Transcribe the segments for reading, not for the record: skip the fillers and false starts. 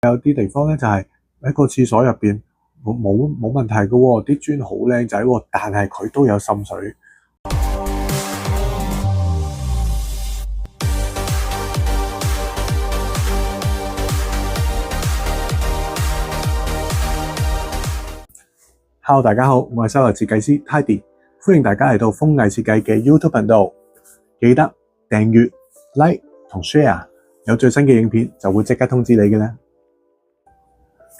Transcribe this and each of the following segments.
有啲地方咧就係喺個廁所入邊冇問題嘅喎，啲磚好靚仔喎，但係佢都有滲水。Hello， 大家好，我係室內設計師 Tidy， 歡迎大家嚟到風藝設計嘅 YouTube 頻道，記得訂閱、Like 同 Share， 有最新嘅影片就會即刻通知你嘅啦。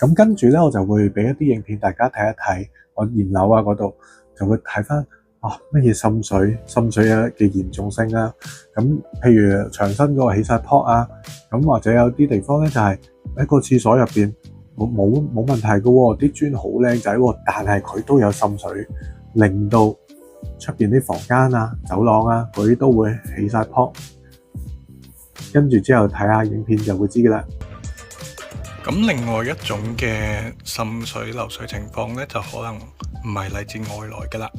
咁跟住咧，我就會俾一啲影片大家睇一睇，我驗樓啊嗰度就會睇翻乜嘢滲水啊嘅嚴重性啊。咁譬如牆身嗰個起晒泡啊，咁或者有啲地方咧就係喺個廁所入邊冇問題嘅喎，啲磚好靚仔喎，但係佢都有滲水，令到出邊啲房間啊、走廊啊嗰啲都會起晒泡。跟住之後睇下影片就會知嘅啦。咁另外一種嘅滲水漏水情況呢，就可能唔係嚟自外來嘅啦，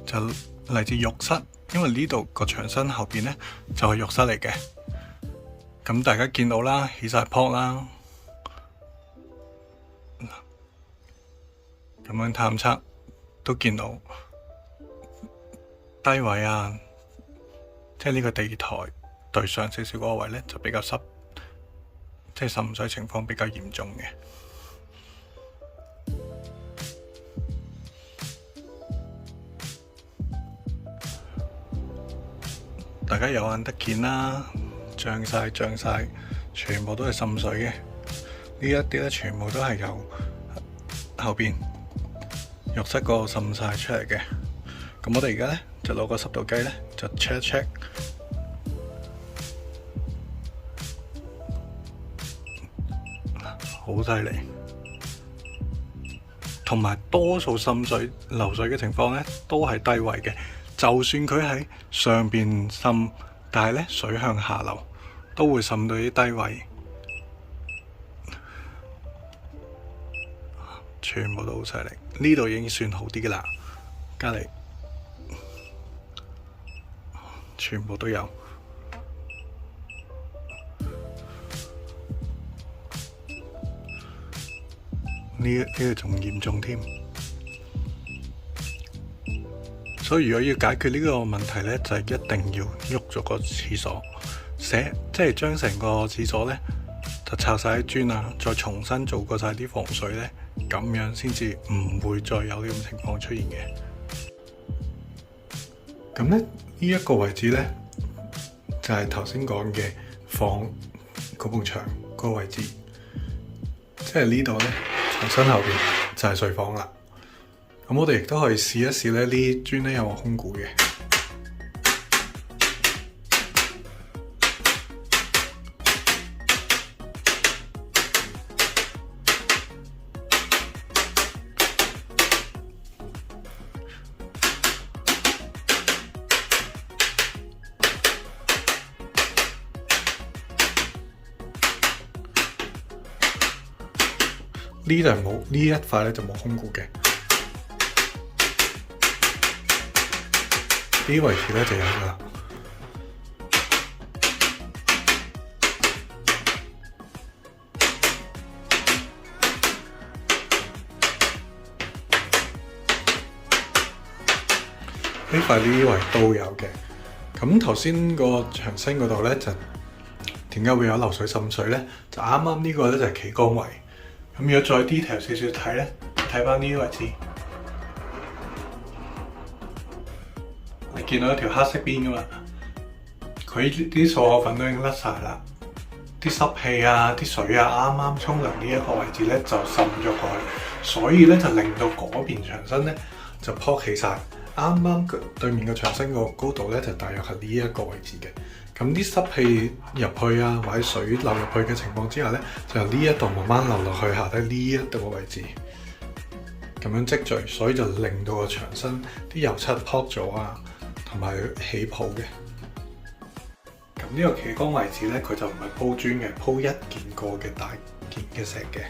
就嚟自浴室，因為呢度個牆身後邊呢，就係浴室嚟嘅。咁大家見到啦，起晒泡啦，咁樣探測都見到低位啊，即係呢個地台對上少少嗰個位呢，就比較濕。即係滲水情況比較嚴重嘅，大家有眼得見啦，漲晒，全部都係滲水嘅。呢一啲咧，全部都係由後邊浴室嗰個滲晒出嚟嘅。咁我哋而家咧就攞個濕度計咧，就 check 一 check。好犀利，同埋多數滲水漏水嘅情況咧，都係低位嘅。就算佢喺上邊滲，但係咧水向下流，都會滲到啲低位。全部都好犀利，呢度已經算好啲嘅啦。隔離全部都有。呢個仲嚴重添，所以如果要解決呢個問題呢，就係一定要喐咗個廁所，即係將成個廁所呢就拆晒啲磚啊，再重新做過晒啲防水呢，咁樣先至唔會再有呢種情況出現嘅。咁呢，呢一個位置呢，就係頭先講嘅放嗰埲牆嗰個位置，即係呢度呢。牆身後邊就係睡房啦。咁我哋亦都可以試一試咧，呢啲磚咧有冇空鼓嘅。呢就冇，呢一塊咧就冇空鼓嘅，呢位置咧就有噶啦。呢塊呢位都有嘅。咁頭先個牆身嗰度咧就點解會有漏水滲水咧？就啱啱呢個咧就係企缸位。咁如果再 detail 少少睇咧，睇翻呢啲位置，你見到一條黑色邊噶嘛？佢啲塑膠粉都已經甩晒啦，啲濕氣啊、啲水啊，啱啱沖涼呢一個位置咧就滲咗過去，所以咧就令到嗰邊牆身咧就泡起晒。啱啱對面嘅牆身個高度咧就大約係呢一個位置嘅。咁啲濕氣入去啊，或者水流入去嘅情況之下咧，就由呢一度慢慢流落去下底呢一度嘅位置，咁樣積聚，所以就令到個牆身啲油漆泡咗啊，同埋起泡嘅。咁呢個企缸位置咧，佢就唔係鋪磚嘅，鋪一件過嘅大件嘅石嘅。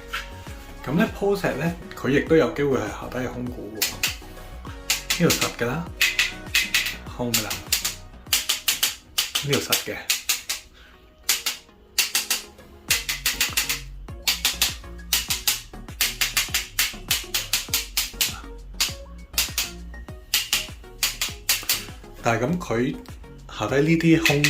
咁咧鋪石咧，佢亦都有機會係下底係空鼓喎。呢度實㗎啦，空㗎啦。呢度實嘅，但係咁佢下底呢啲空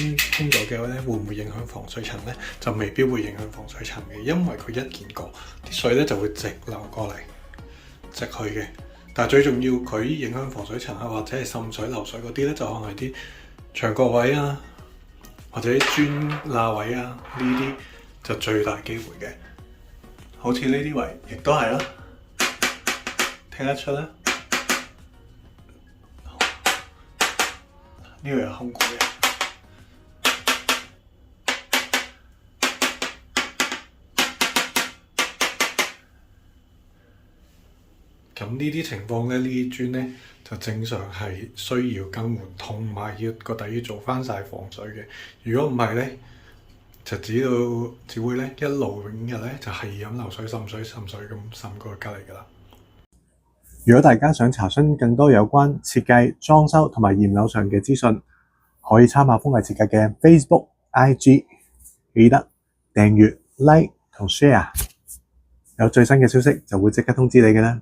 咗嘅話咧，會唔會影響防水層咧？就未必會影響防水層嘅，因為佢一見過啲水咧就會直流過嚟，直去嘅。但係最重要，佢影響防水層啊，或者係滲水流水嗰啲咧，就可能係啲牆角位啊，或者磚罅位啊，呢啲就最大機會嘅。好似呢啲位亦都係啦，聽得出咧，呢度有空過嘅。咁呢啲情況咧，呢啲磚咧就正常係需要更換，同埋要個底要做翻晒防水嘅。如果唔係咧，就只會咧一路永日咧就係咁流水滲水咁滲過去隔離㗎啦。如果大家想查詢更多有關設計、裝修同埋驗樓上嘅資訊，可以參考風藝設計嘅 Facebook、IG， 記得訂閱、Like 同 Share， 有最新嘅消息就會即刻通知你嘅啦。